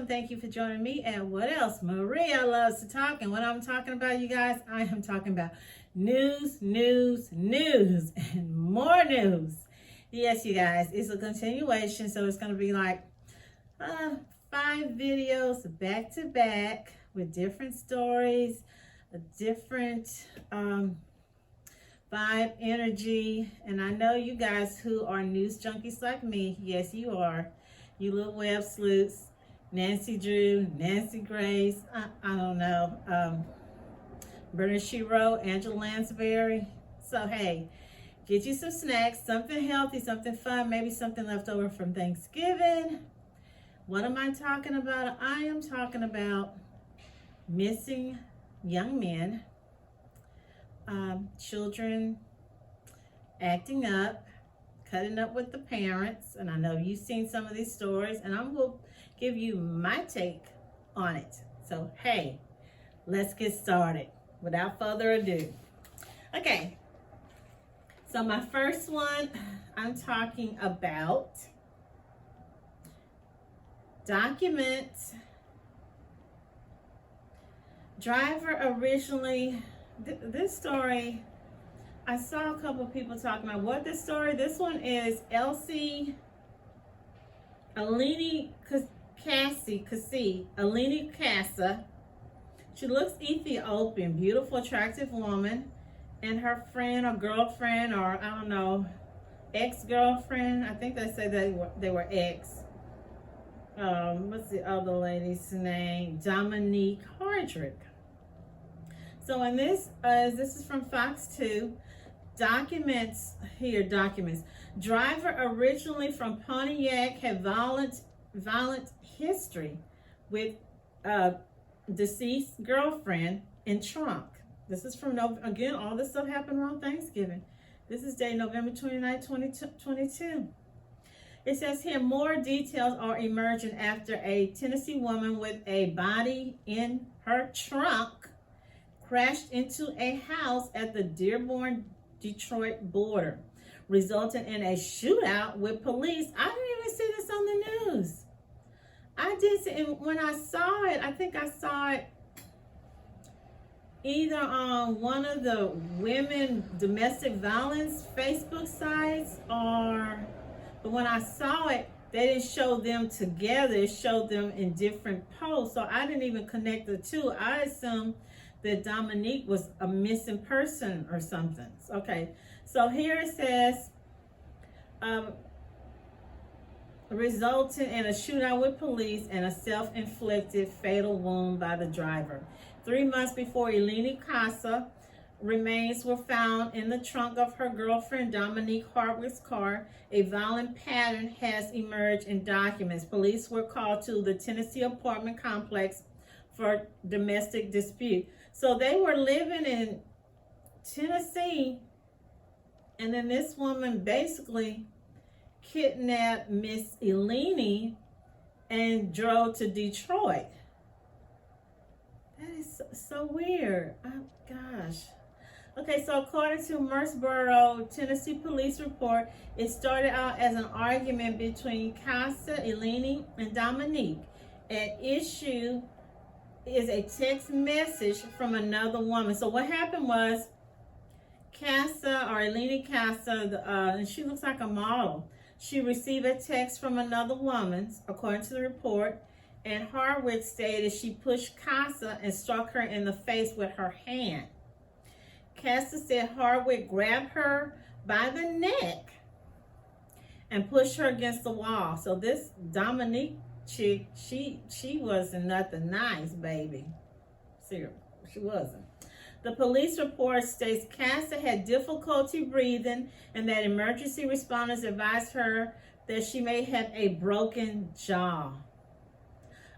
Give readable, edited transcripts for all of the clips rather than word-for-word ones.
welcome. Thank you for joining me. And what else? Maria loves to talk. And what I'm talking about, you guys, I am talking about news, and more news. Yes, you guys, it's a continuation. So it's going to be like 5 videos back to back with different stories, a different vibe, energy. And I know you guys who are news junkies like me, yes, you are. You little web sleuths, Nancy Drew, Nancy Grace, I don't know, Bernard Shiro, Angela Lansbury. So, hey, get you some snacks, something healthy, something fun, maybe something left over from Thanksgiving. What am I talking about? I am talking about missing young men, children acting up, cutting up with the parents, and I know you've seen some of these stories, and I'm going to give you my take on it. So, hey, let's get started without further ado. Okay, so my first one, I'm talking about documents. Driver originally, this story, I saw a couple of people talking about what this story. This one is Eleni Kassa. She looks Ethiopian, beautiful, attractive woman, and her friend or girlfriend, or I don't know, ex-girlfriend. I think they say they were ex. What's the other lady's name? Dominique Hardrick. So in this is from Fox 2. Documents. Driver originally from Pontiac had violent history with deceased girlfriend in trunk. This is from, again, all this stuff happened around Thanksgiving. This is day November 29, 2022. It says here, more details are emerging after a Tennessee woman with a body in her trunk crashed into a house at the Dearborn-Detroit border, resulting in a shootout with police. I didn't even see this on the news. I did see it. When I saw it, I think I saw it either on one of the women domestic violence Facebook sites, but when I saw it, they didn't show them together. It showed them in different posts. So I didn't even connect the two. I assumed that Dominique was a missing person or something. Okay, so here it says, resulting in a shootout with police and a self-inflicted fatal wound by the driver. 3 months before Eleni Kassa remains were found in the trunk of her girlfriend Dominique Hardrick's car, a violent pattern has emerged in documents. Police were called to the Tennessee apartment complex for domestic dispute. So they were living in Tennessee, and then this woman basically kidnapped Miss Eleni and drove to Detroit. That is so weird. Oh, gosh. Okay, so according to Murfreesboro, Tennessee police report, it started out as an argument between Kassa, Eleni, and Dominique. At issue is a text message from another woman. So what happened was Kassa, or Eleni Kassa, and she looks like a model. She received a text from another woman, according to the report, and Hardrick stated she pushed Kassa and struck her in the face with her hand. Kassa said Hardrick grabbed her by the neck and pushed her against the wall. So this Dominique chick, she wasn't nothing nice, baby. Seriously, she wasn't. The police report states Kassa had difficulty breathing and that emergency responders advised her that she may have a broken jaw.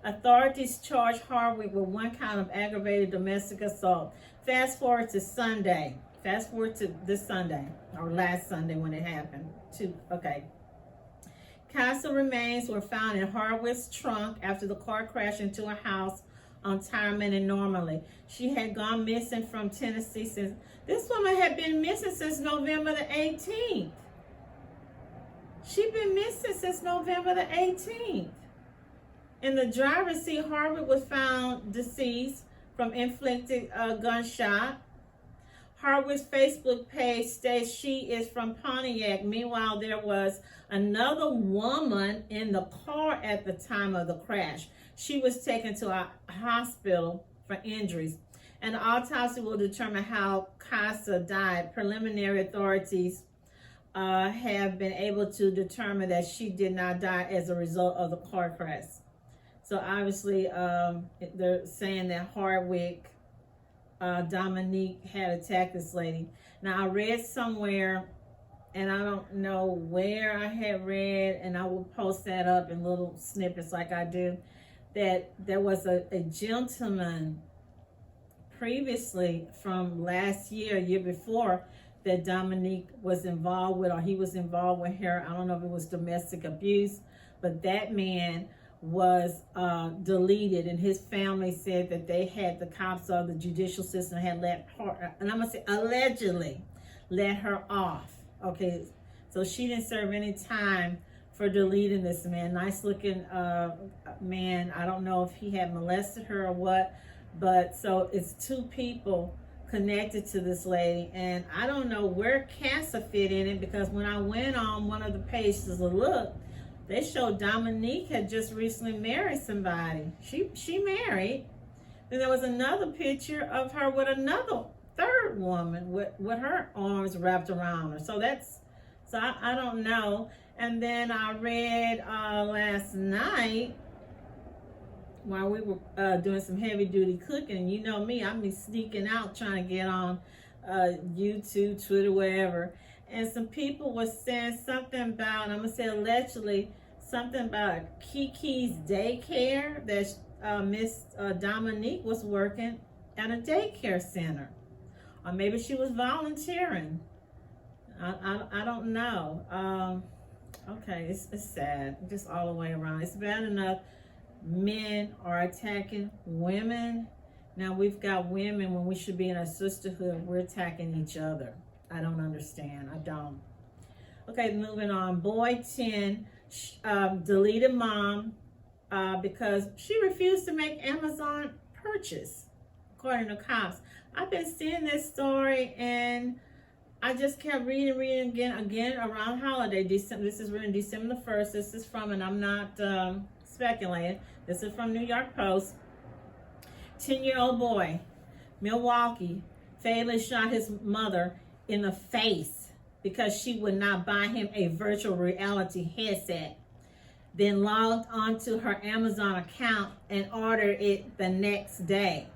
Authorities charged Hardrick with 1 count of aggravated domestic assault. Fast forward to Sunday. Fast forward to this Sunday, or last Sunday when it happened. Okay. Kassa remains were found in Hardrick's trunk after the car crashed into a house on Tireman and Normally. She had gone missing from Tennessee since, this woman had been missing since November the 18th. She'd been missing since November the 18th. And the driver, C. Harwood, was found deceased from inflicted gunshot. Harwood's Facebook page states she is from Pontiac. Meanwhile, there was another woman in the car at the time of the crash. She was taken to a hospital for injuries. And the autopsy will determine how Kassa died. Preliminary authorities have been able to determine that she did not die as a result of the car crash. So obviously, they're saying that Hardwick, Dominique had attacked this lady. Now, I read somewhere, and I don't know where I had read, and I will post that up in little snippets like I do, that there was a gentleman previously from last year, year before, that Dominique was involved with, or he was involved with her. I don't know if it was domestic abuse, but that man was deleted, and his family said that they had, the cops or the judicial system had let her, and I'm gonna say allegedly, let her off. Okay, so she didn't serve any time for deleting this man. Nice looking man. I don't know if he had molested her or what, but so it's two people connected to this lady, and I don't know where Kassa fit in it, because when I went on one of the pages to look, they showed Dominique had just recently married somebody. She married. Then there was another picture of her with another third woman with her arms wrapped around her. So I don't know. And then I read last night while we were doing some heavy duty cooking. You know me, I'm sneaking out trying to get on YouTube, Twitter, wherever. And some people were saying something about, I'm going to say allegedly, something about Kiki's daycare, that Miss Dominique was working at a daycare center. Or maybe she was volunteering. I don't know. Okay, it's sad, just all the way around. It's bad enough men are attacking women. Now we've got women, when we should be in a sisterhood, we're attacking each other. I don't understand. I don't. Okay, moving on. Boy 10 deleted mom because she refused to make Amazon purchase, according to cops. I've been seeing this story, and I just kept reading again around holiday. This is written December the 1st. This is from, and I'm not speculating, this is from New York Post. 10-year-old boy, Milwaukee, fatally shot his mother in the face because she would not buy him a virtual reality headset, then logged onto her Amazon account and ordered it the next day.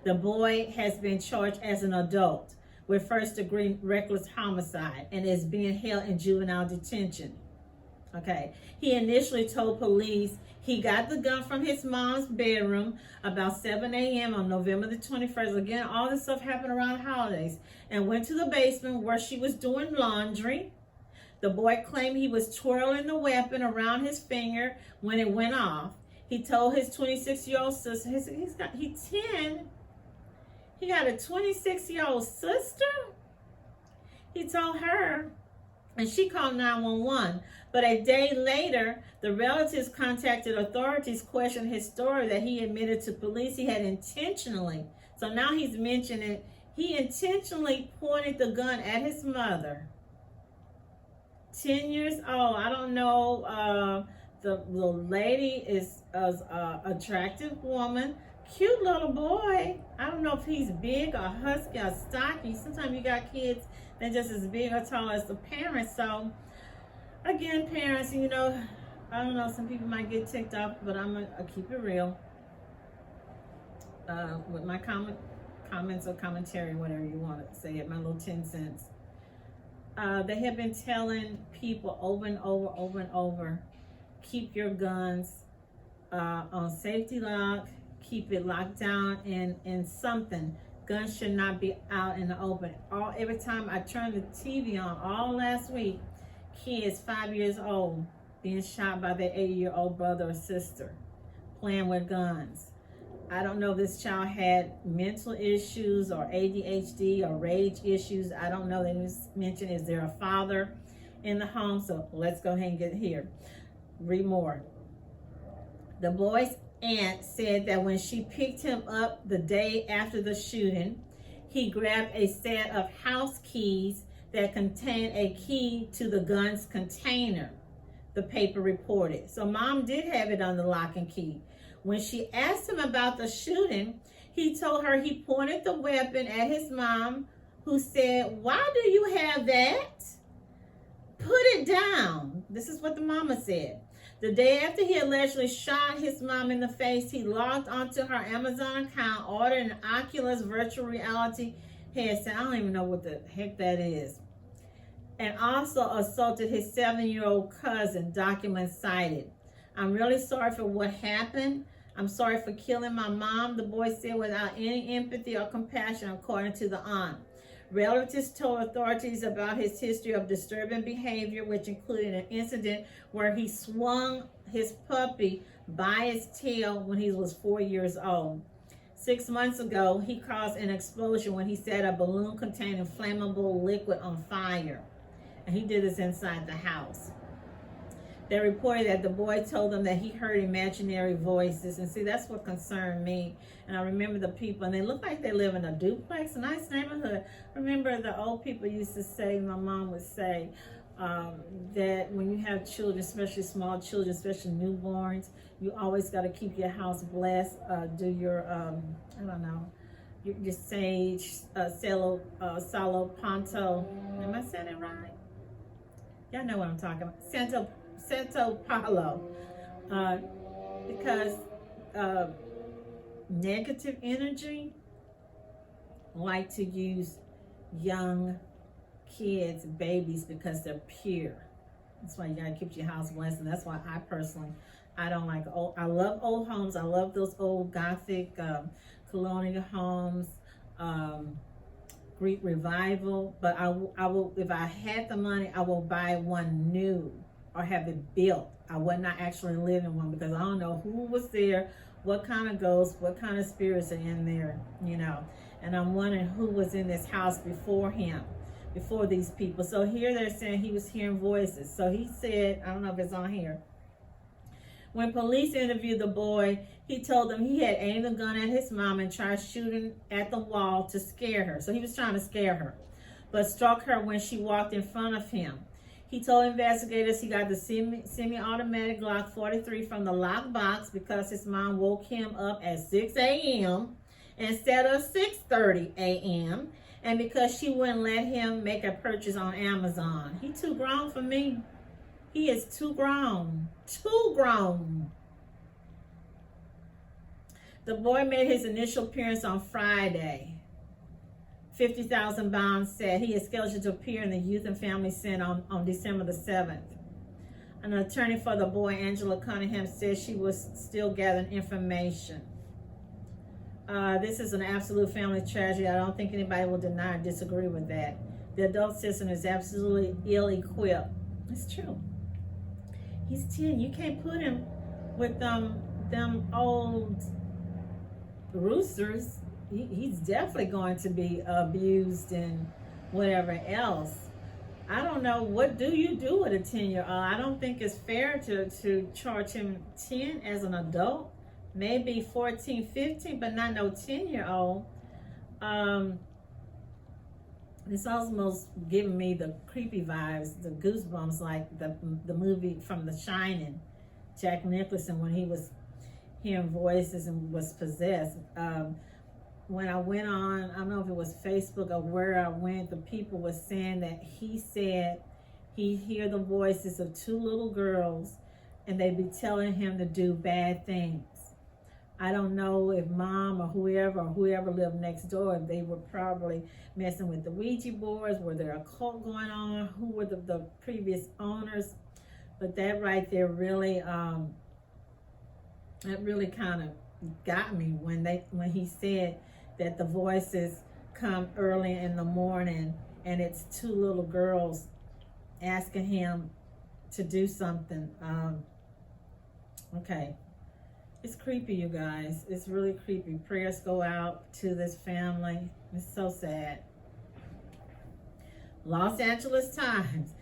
The boy has been charged as an adult with first-degree reckless homicide and is being held in juvenile detention. Okay, he initially told police he got the gun from his mom's bedroom about 7 a.m. on November the 21st. Again, all this stuff happened around holidays. And went to the basement where she was doing laundry. The boy claimed he was twirling the weapon around his finger when it went off. He told his 26-year-old sister, he got a 26-year-old sister? He told her, and she called 911. But a day later, the relatives contacted authorities, questioned his story that he admitted to police he had intentionally. So now he's mentioning he intentionally pointed the gun at his mother. 10 years old. I don't know. The lady is an attractive woman. Cute little boy. I don't know if he's big or husky or stocky. Sometimes you got kids that just as big or tall as the parents. So again, parents, you know, I don't know, some people might get ticked off, but I'm going to keep it real with my comments or commentary, whatever you want to say it, my little 10 cents. They have been telling people over and over, keep your guns on safety lock, keep it locked down in something. Guns should not be out in the open. Every time I turn the TV on, all last week, kids 5 years old being shot by their 80-year-old brother or sister, playing with guns. I don't know if this child had mental issues or ADHD or rage issues. I don't know. They just mentioned, is there a father in the home? So let's go ahead and get here. Read more. The boy's aunt said that when she picked him up the day after the shooting, he grabbed a set of house keys that contained a key to the gun's container, the paper reported. So mom did have it on the lock and key. When she asked him about the shooting, he told her he pointed the weapon at his mom, who said, "Why do you have that? Put it down." This is what the mama said. The day after he allegedly shot his mom in the face, he logged onto her Amazon account, ordered an Oculus virtual reality headset. I don't even know what the heck that is. And also assaulted his 7-year-old cousin, documents cited. "I'm really sorry for what happened. I'm sorry for killing my mom," the boy said without any empathy or compassion, according to the aunt. Relatives told authorities about his history of disturbing behavior, which included an incident where he swung his puppy by its tail when he was 4 years old. 6 months ago, he caused an explosion when he set a balloon containing flammable liquid on fire. And he did this inside the house. They reported that the boy told them that he heard imaginary voices. And see, that's what concerned me. And I remember the people, and they look like they live in a duplex, a nice neighborhood. Remember the old people used to say, my mom would say, that when you have children, especially small children, especially newborns, you always got to keep your house blessed. Do your, I don't know, your sage, salo panto. Am I saying it right? Y'all know what I'm talking about. Santo Paulo, because negative energy like to use young kids, babies, because they're pure. That's why you gotta keep your house blessed, and that's why I don't like old. I love old homes. I love those old Gothic, colonial homes, Greek revival. But I will, if I had the money, I will buy one new or have it built. I would not actually live in one, because I don't know who was there, what kind of ghosts, what kind of spirits are in there, you know. And I'm wondering who was in this house before him, before these people. So here they're saying he was hearing voices. So he said, I don't know if it's on here, when police interviewed the boy, he told them he had aimed a gun at his mom and tried shooting at the wall to scare her. So he was trying to scare her, but struck her when she walked in front of him. He told investigators he got the semi-automatic Glock 43 from the lockbox because his mom woke him up at 6 a.m. instead of 6:30 a.m. and because she wouldn't let him make a purchase on Amazon. He too grown for me. He is too grown. Too grown. The boy made his initial appearance on Friday. 50,000 Bonds said he is scheduled to appear in the Youth and Family Center on December the 7th. An attorney for the boy, Angela Cunningham, said she was still gathering information. This is an absolute family tragedy. I don't think anybody will deny or disagree with that. The adult system is absolutely ill-equipped. It's true. He's 10. You can't put him with them old roosters. He's definitely going to be abused and whatever else. I don't know. What do you do with a 10-year-old? I don't think it's fair to charge him 10 as an adult. Maybe 14, 15, but not no 10-year-old. It's almost giving me the creepy vibes, the goosebumps, like the movie from The Shining, Jack Nicholson, when he was hearing voices and was possessed. When I went on, I don't know if it was Facebook or where I went, the people were saying that he said he'd hear the voices of 2 little girls and they'd be telling him to do bad things. I don't know if mom or whoever lived next door, if they were probably messing with the Ouija boards, were there a cult going on, who were the previous owners. But that right there really, that really kind of got me when he said that the voices come early in the morning and it's 2 little girls asking him to do something. Okay. It's creepy, you guys. It's really creepy. Prayers go out to this family. It's so sad. Los Angeles Times.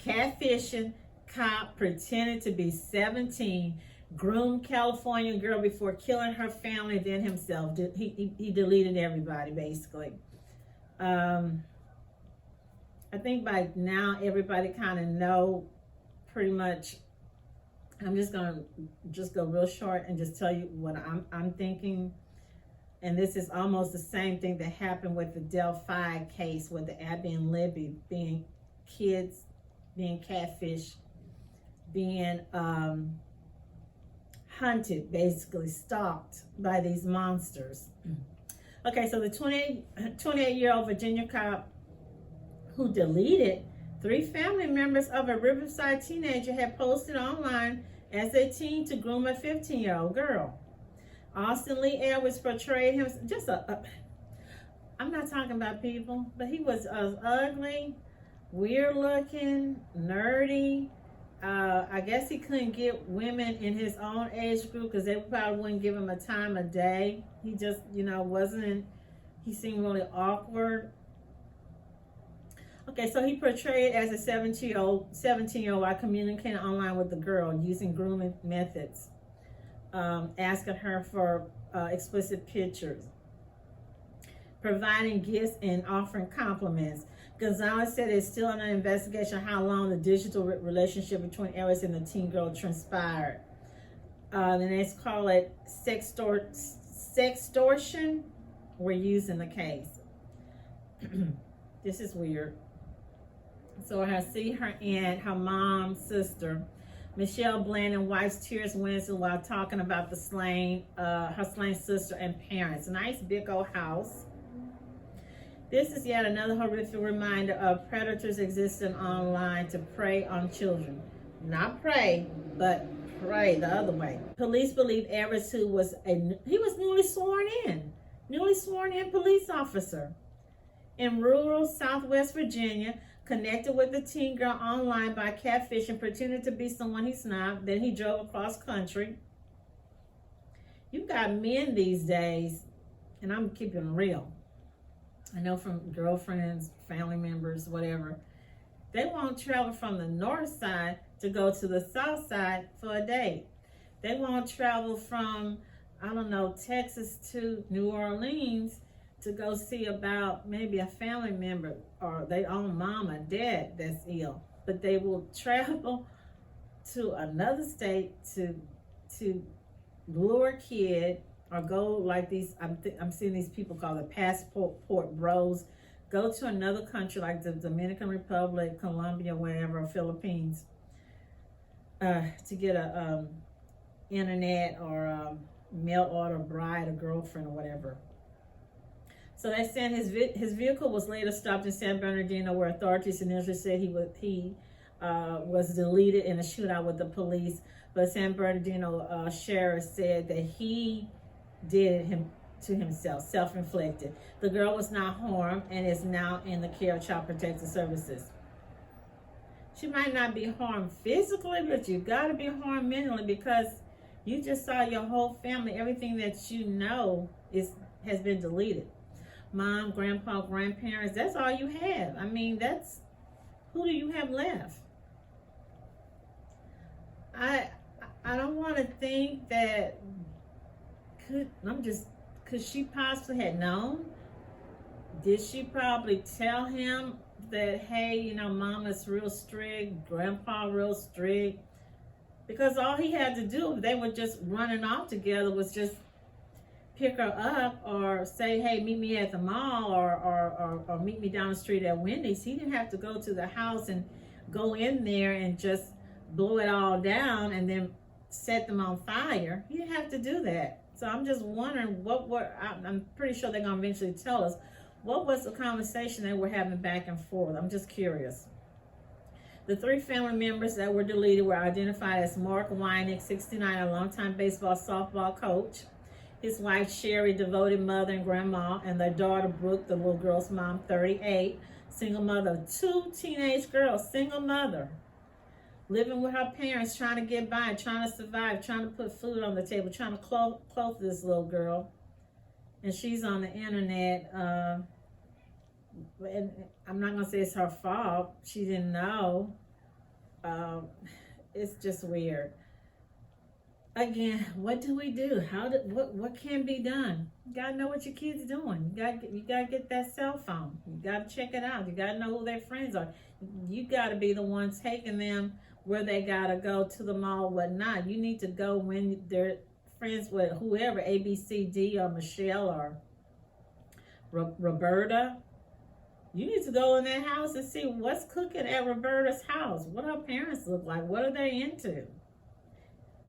Catfishing cop pretended to be 17 groomed California girl before killing her family, then himself. He deleted everybody, basically. I think by now everybody kind of know pretty much. I'm just gonna go real short and just tell you what I'm thinking. And this is almost the same thing that happened with the Delphi case with the Abby and Libby being kids, being catfish, being hunted, basically stalked by these monsters. Okay, so the 28-year-old Virginia cop who deleted 3 family members of a Riverside teenager had posted online as a teen to groom a 15-year-old girl. Austin Lee Edwards portrayed him just I'm not talking about people, but he was ugly, weird looking, nerdy. I guess he couldn't get women in his own age group because they probably wouldn't give him a time of day. He just, he seemed really awkward. Okay, so he portrayed as a 17-year-old while communicating online with the girl using grooming methods, asking her for explicit pictures, providing gifts, and offering compliments. Gonzalez said it's still under investigation how long the digital relationship between Edwards and the teen girl transpired. Then they call it sextortion. We're using the case. This is weird. So I see her aunt, her mom, sister, Michelle Blandon wipes tears Wednesday while talking about the her slain sister and parents. Nice big old house. This is yet another horrific reminder of predators existing online to prey on children. Not prey, but prey the other way. Police believe Edwards, he was newly sworn in police officer in rural Southwest Virginia, connected with the teen girl online by catfishing, pretending to be someone he's not. Then he drove across country. You got men these days, and I'm keeping it real. I know from girlfriends, family members, whatever. They won't travel from the north side to go to the south side for a date. They won't travel from, Texas to New Orleans to go see about maybe a family member or their own mom or dad that's ill. But they will travel to another state to lure a kid, or go like these, I'm seeing these people called the passport bros, go to another country like the Dominican Republic, Colombia, wherever, or Philippines, to get a internet or mail order bride or girlfriend or whatever. So they're saying his vehicle was later stopped in San Bernardino, where authorities initially said he was deleted in a shootout with the police. But San Bernardino sheriff said that he did it to himself, self-inflicted. The girl was not harmed and is now in the care of Child Protective Services. She might not be harmed physically, but you got to be harmed mentally, because you just saw your whole family, everything that you know has been deleted. Mom, grandpa, grandparents, that's all you have. Who do you have left? I don't want to think that could she possibly had known? Did she probably tell him that, hey, mama's real strict, grandpa real strict? Because all he had to do, if they were just running off together, was just pick her up or say, hey, meet me at the mall or meet me down the street at Wendy's. He didn't have to go to the house and go in there and just blow it all down and then set them on fire. He didn't have to do that. So I'm just wondering I'm pretty sure they're going to eventually tell us, what was the conversation they were having back and forth? I'm just curious. The 3 family members that were deleted were identified as Mark Weinig, 69, a longtime baseball softball coach, his wife Sherry, devoted mother and grandma, and their daughter Brooke, the little girl's mom, 38, single mother of 2 teenage girls, single mother, living with her parents, trying to get by, trying to survive, trying to put food on the table, trying to clothe this little girl. And she's on the internet. And I'm not going to say it's her fault. She didn't know. It's just weird. again, what do we do? What can be done? You gotta know what your kids doing. You gotta get that cell phone. You gotta check it out. You gotta know who their friends are. You gotta be the one taking them where they gotta go, to the mall, whatnot. You need to go when they're friends with whoever, ABCD or Michelle or Roberta. You need to go in that house and see what's cooking at Roberta's house. What her parents look like. What are they into?